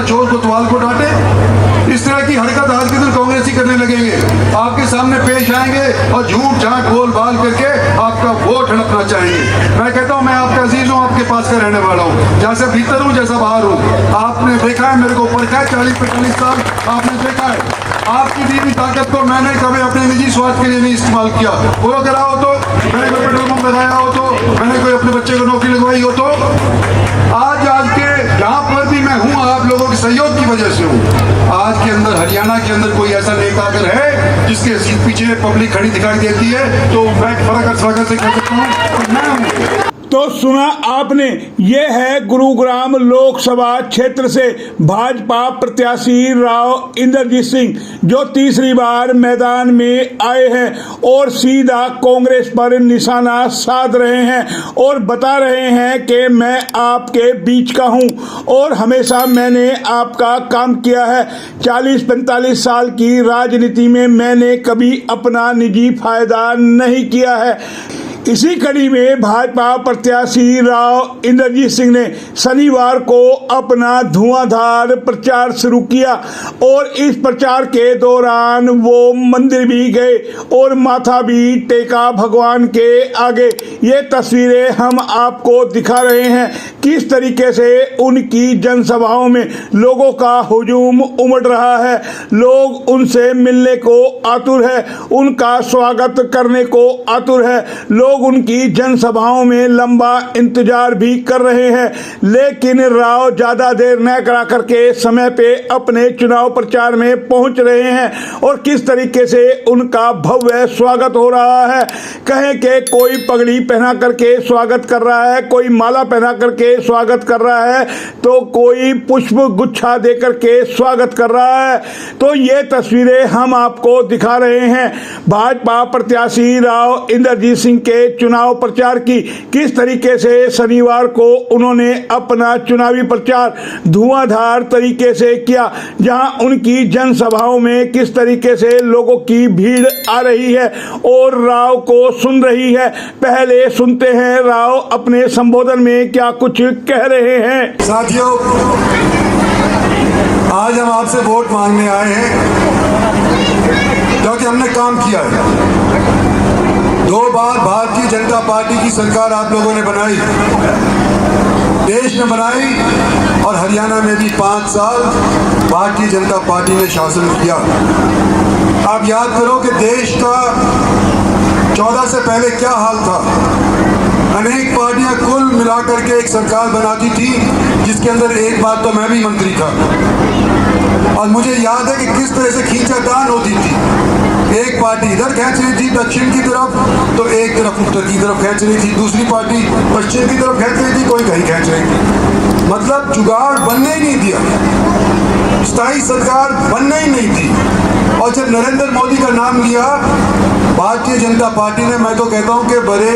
तरह चोर कोतवाल को डांटे। इस तरह की हरकत आज के दिन कांग्रेस ही करने लगेंगे, आपके सामने पेश आएंगे और झूठ झाट बोल बाल करके आपका वोट हड़पना चाहेंगे। मैं कहता हूं मैं आपका अजीज हूं, आपके पास का रहने वाला हूं, जैसे भीतर हूं जैसा बाहर हूं। आपने देखा है, मेरे को परखा है, 40-45 साल आपने देखा है। आपकी दी हुई ताकत को मैंने कभी अपने निजी स्वार्थ के लिए नहीं इस्तेमाल किया। वो करा हो तो मैंने कोई पेट्रोल पंप लगाया हो तो मैंने कोई अपने बच्चे को नौकरी लगवाई हो तो आज के जहां पर भी मैं हूं आप लोगों के सहयोग की वजह से हूं। आज के अंदर हरियाणा के अंदर कोई ऐसा नेता अगर है जिसके पीछे पब्लिक खड़ी दिखाई देती है तो मैं फर्क से कह सकता हूं तो मैं हूं। तो सुना आपने, ये है गुरुग्राम लोकसभा क्षेत्र से भाजपा प्रत्याशी राव इंद्रजीत सिंह, जो तीसरी बार मैदान में आए हैं और सीधा कांग्रेस पर निशाना साध रहे हैं और बता रहे हैं कि मैं आपके बीच का हूं और हमेशा मैंने आपका काम किया है। 40-45 साल की राजनीति में मैंने कभी अपना निजी फायदा नहीं किया है। इसी कड़ी में भाजपा प्रत्याशी राव इंद्रजीत सिंह ने शनिवार को अपना धुआंधार प्रचार शुरू किया और इस प्रचार के दौरान वो मंदिर भी गए और माथा भी टेका भगवान के आगे। ये तस्वीरें हम आपको दिखा रहे हैं किस तरीके से उनकी जनसभाओं में लोगों का हुजूम उमड़ रहा है। लोग उनसे मिलने को आतुर है, उनका स्वागत करने को आतुर है। लोग उनकी जनसभाओं में लंबा इंतजार भी कर रहे हैं, लेकिन राव ज्यादा देर न करा करके समय पे अपने चुनाव प्रचार में पहुंच रहे हैं और किस तरीके से उनका भव्य स्वागत हो रहा है। कहें कि कोई पगड़ी पहना करके स्वागत कर रहा है, कोई माला पहना करके स्वागत कर रहा है, तो कोई पुष्प गुच्छा दे करके स्वागत कर रहा है। तो ये तस्वीरें हम आपको दिखा रहे हैं भाजपा प्रत्याशी राव इंद्रजीत सिंह के चुनाव प्रचार की, किस तरीके से शनिवार को उन्होंने अपना चुनावी प्रचार धुआंधार तरीके से किया, जहां उनकी जनसभाओं में किस तरीके से लोगों की भीड़ आ रही है और राव को सुन रही है। पहले सुनते हैं राव अपने संबोधन में क्या कुछ कह रहे हैं। साथियों, आज हम आपसे वोट मांगने आए हैं क्योंकि हमने काम किया है। 2 बार भारतीय जनता पार्टी की सरकार आप लोगों ने बनाई, देश में बनाई, और हरियाणा में भी 5 साल भारतीय जनता पार्टी ने शासन किया। आप याद करो कि देश का 14 से पहले क्या हाल था। अनेक पार्टियां कुल मिलाकर के एक सरकार बनाती थी जिसके अंदर एक बार तो मैं भी मंत्री था, और मुझे याद है कि किस तरह से खींचातान होती थी। एक पार्टी इधर खींच रही थी दक्षिण की तरफ, तो एक तरफ उत्तर की तरफ खींच रही थी, दूसरी पार्टी पश्चिम की तरफ खींच रही थी, कोई कहीं खींच रही थी। मतलब जुगाड़ बनने ही नहीं दिया, स्थायी सरकार बनने ही नहीं थी। और जब नरेंद्र मोदी का नाम लिया भारतीय जनता पार्टी ने, मैं तो कहता हूं कि बड़े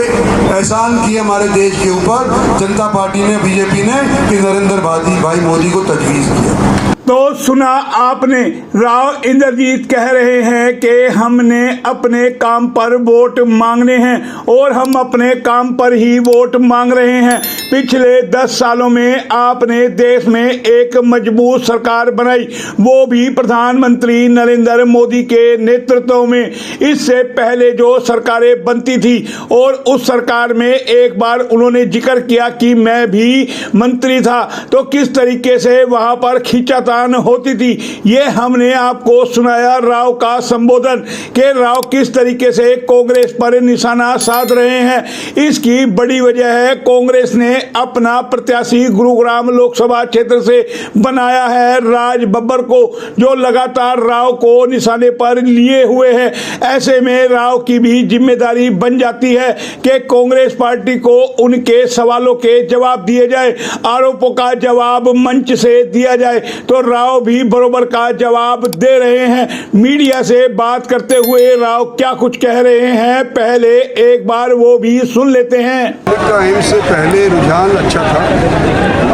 एहसान किए हमारे देश के ऊपर जनता पार्टी ने, बीजेपी ने, कि नरेंद्र भाई मोदी को तजवीज़ किया। तो सुना आपने, राव इंद्रजीत कह रहे हैं कि हमने अपने काम पर वोट मांगने हैं और हम अपने काम पर ही वोट मांग रहे हैं। पिछले 10 सालों में आपने देश में एक मजबूत सरकार बनाई, वो भी प्रधानमंत्री नरेंद्र मोदी के नेतृत्व में। इससे पहले जो सरकारें बनती थी और उस सरकार में एक बार उन्होंने जिक्र किया कि मैं भी मंत्री था, तो किस तरीके से वहां पर खींचातान होती थी। ये हमने आपको सुनाया राव का संबोधन कि राव किस तरीके से कांग्रेस पर निशाना साध रहे हैं। इसकी बड़ी वजह है कांग्रेस ने अपना प्रत्याशी गुरुग्राम लोकसभा क्षेत्र से बनाया है राज बब्बर को, जो लगातार राव को निशाने पर लिए हुए है। ऐसे में राव की भी जिम्मेदारी बन जाती है कि कांग्रेस पार्टी को उनके सवालों के जवाब दिए जाए, आरोपों का जवाब मंच से दिया जाए। तो राव भी बरोबर का जवाब दे रहे हैं। मीडिया से बात करते हुए राव क्या कुछ कह रहे हैं, पहले एक बार वो भी सुन लेते हैं। टाइम से पहले रुझान अच्छा था,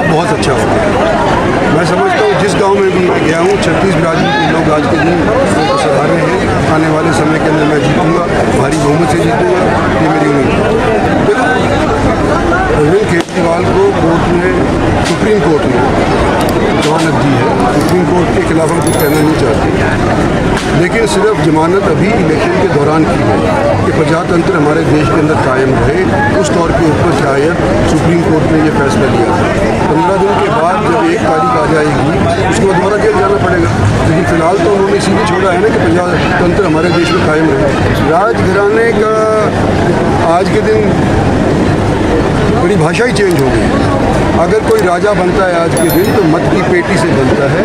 अब बहुत अच्छा हो गया। मैं समझता हूँ जिस गांव में भी मैं गया हूँ 36 बिरादरी के लोग आज के दिन को सराहने हैं। आने वाले समय के अंदर मैं जीतूंगा, भारी बहुमत से जीतूंगा, ये मेरी उम्मीद। देखो, अरविंद केजरीवाल को कोर्ट ने, सुप्रीम कोर्ट ने जमानत दी है खिलाफ हम कुछ कहना नहीं चाहते, लेकिन सिर्फ जमानत अभी इलेक्शन के दौरान की है कि प्रजातंत्र हमारे देश के अंदर कायम रहे, उस तौर के ऊपर शायद सुप्रीम कोर्ट ने ये फैसला लिया था। 15 दिन के बाद जब 1 तारीख आ जाएगी उसके बाद दोबारा जेल जाना पड़ेगा, लेकिन फिलहाल तो उन्होंने इसीलिए छोड़ा है ना कि प्रजातंत्र हमारे देश में कायम रहे। राजघराने का आज के दिन बड़ी भाषा ही चेंज हो गई। अगर कोई राजा बनता है आज के दिन तो मत की पेटी से बनता है,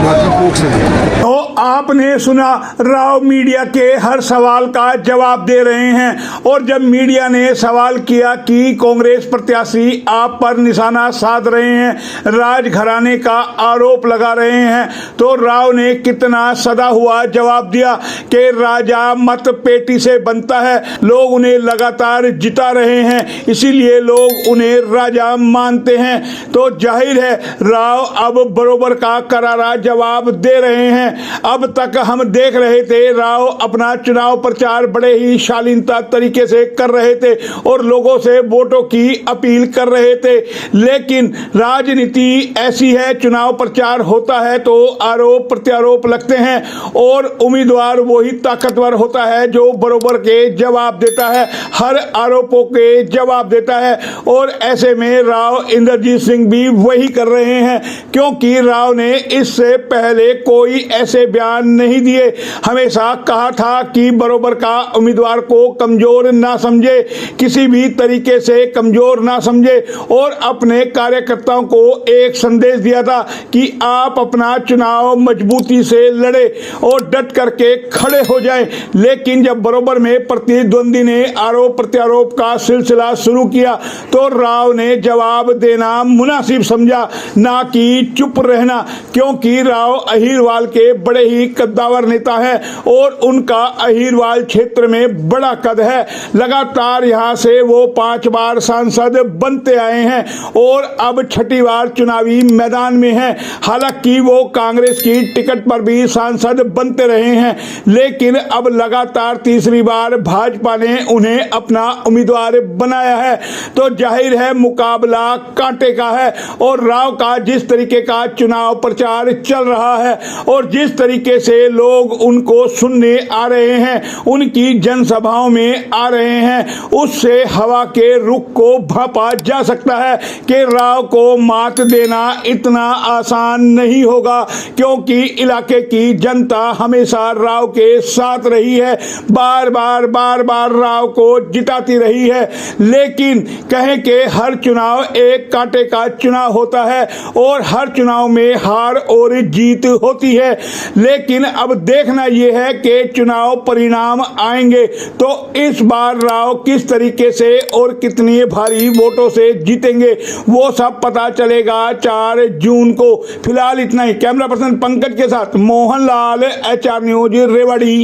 ना कि कोख से बनता है। तो आपने सुना, राव मीडिया के हर सवाल का जवाब दे रहे हैं। और जब मीडिया ने सवाल किया कि कांग्रेस प्रत्याशी आप पर निशाना साध रहे हैं, राजघराने का आरोप लगा रहे हैं, तो राव ने कितना सदा हुआ जवाब दिया कि राजा मत पेटी से बनता है। लोग उन्हें लगातार जिता रहे हैं, इसीलिए लोग उन्हें राजा मानते हैं। तो जाहिर है राव अब बरोबर का करारा जवाब दे रहे हैं। अब तक हम देख रहे थे राव अपना चुनाव प्रचार बड़े ही शालीनता तरीके से कर रहे थे और लोगों से वोटों की अपील कर रहे थे, लेकिन राजनीति ऐसी है, चुनाव प्रचार होता है तो आरोप प्रत्यारोप लगते हैं और उम्मीदवार वही ताकतवर होता है जो बरोबर के जवाब देता है, हर आरोपों के जवाब देता है। और ऐसे में राव इंद्रजीत सिंह भी वही कर रहे हैं, क्योंकि राव ने इससे पहले कोई ऐसे बयान नहीं दिए। हमेशा कहा था कि बरोबर का उम्मीदवार को कमजोर ना समझे, किसी भी तरीके से कमजोर ना समझे, और अपने कार्यकर्ताओं को एक संदेश दिया था कि आप अपना चुनाव मजबूती से लड़े और डट करके खड़े हो जाएं। लेकिन जब बरोबर में प्रतिद्वंदी ने आरोप प्रत्यारोप का सिलसिला शुरू किया तो राव ने जवाब देना मुनासिब समझा, ना कि चुप रहना, क्योंकि राव अहीरवाल के बड़े ही कद्दावर नेता हैं और उनका अहीरवाल क्षेत्र में बड़ा कद है। लगातार यहां से वो 5 बार सांसद बनते आए हैं और अब 6ठी बार चुनावी मैदान में हैं। हालांकि वो कांग्रेस की टिकट पर भी सांसद बनते रहे हैं, लेकिन अब लगातार तीसरी बार भाजपा ने उन्हें अपना उम्मीदवार बनाया है। तो जाहिर है मुकाबला कांटे का है और राव का जिस तरीके का चुनाव प्रचार चल रहा है और जिस तरीके से लोग उनको सुनने आ रहे हैं, उनकी जनसभाओं में आ रहे हैं, उससे हवा के रुख को भांपा जा सकता है कि राव को मात देना इतना आसान नहीं होगा, क्योंकि इलाके की जनता हमेशा राव के साथ रही है, बार बार राव को जिताती रही है। लेकिन कहें कि हर चुनाव एक कांटे का चुनाव होता है और हर चुनाव में हार और जीत होती है, लेकिन अब देखना यह है कि चुनाव परिणाम आएंगे तो इस बार राव किस तरीके से और कितनी भारी वोटों से जीतेंगे, वो सब पता चलेगा 4 जून को। फिलहाल इतना ही। कैमरा पर्सन पंकज के साथ मोहन लाल, HR न्यूज, रेवाड़ी।